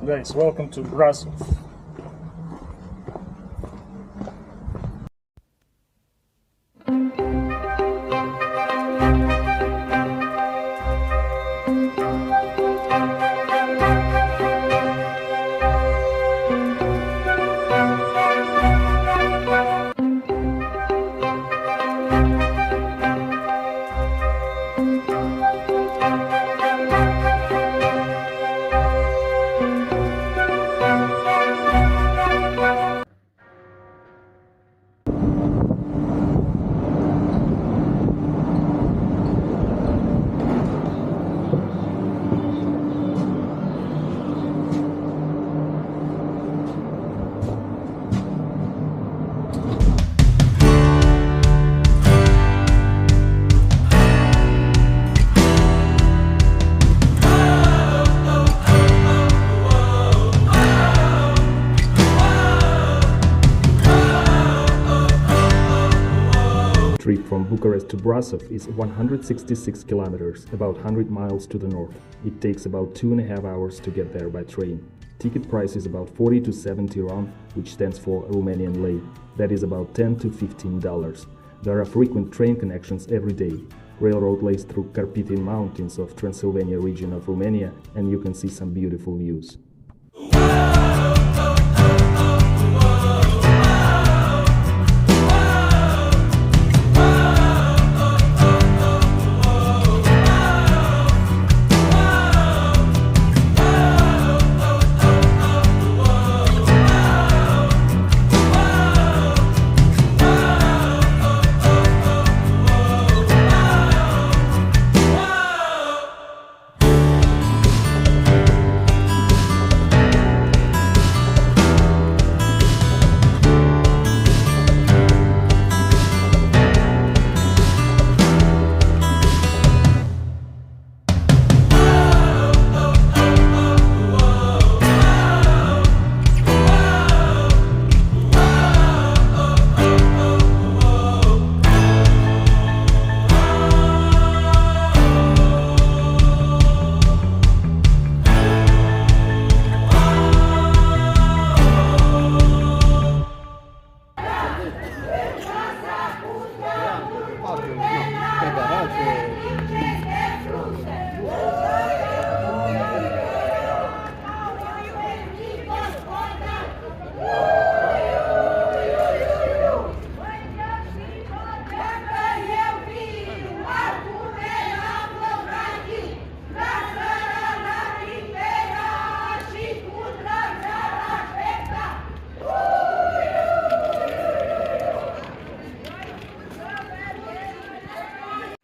Guys, welcome to Brasov. Trip from Bucharest to Brasov is 166 kilometers, about 100 miles to the north. It takes about 2.5 hours to get there by train. Ticket price is about 40 to 70 RON, which stands for Romanian lei. That is about $10 to $15. There are frequent train connections every day. Railroad lays through Carpathian Mountains of Transylvania region of Romania, and you can see some beautiful views.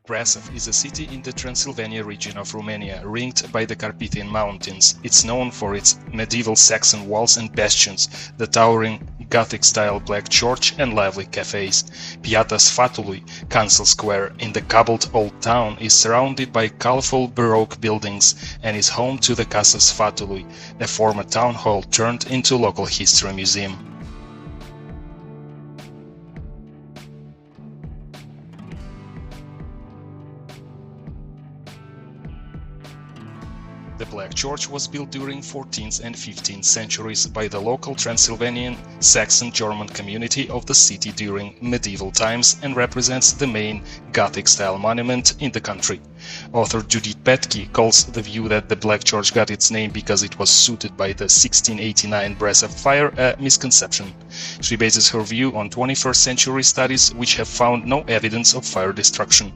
Brasov is a city in the Transylvania region of Romania, ringed by the Carpathian Mountains. It's known for its medieval Saxon walls and bastions, the towering Gothic-style black church and lively cafes. Piața Sfatului, Council Square, in the cobbled old town, is surrounded by colorful Baroque buildings and is home to the Casa Sfatului, a former town hall turned into local history museum. The Black Church was built during 14th and 15th centuries by the local Transylvanian Saxon-German community of the city during medieval times and represents the main Gothic-style monument in the country. Author Judith Petke calls the view that the Black Church got its name because it was suited by the 1689 Brasov fire a misconception. She bases her view on 21st century studies which have found no evidence of fire destruction.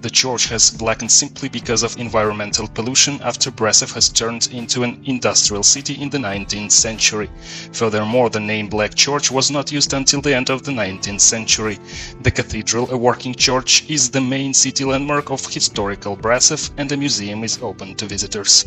The church has blackened simply because of environmental pollution after Brasov has turned into an industrial city in the 19th century. Furthermore, the name Black Church was not used until the end of the 19th century. The cathedral, a working church, is the main city landmark of historical Brasov, and the museum is open to visitors.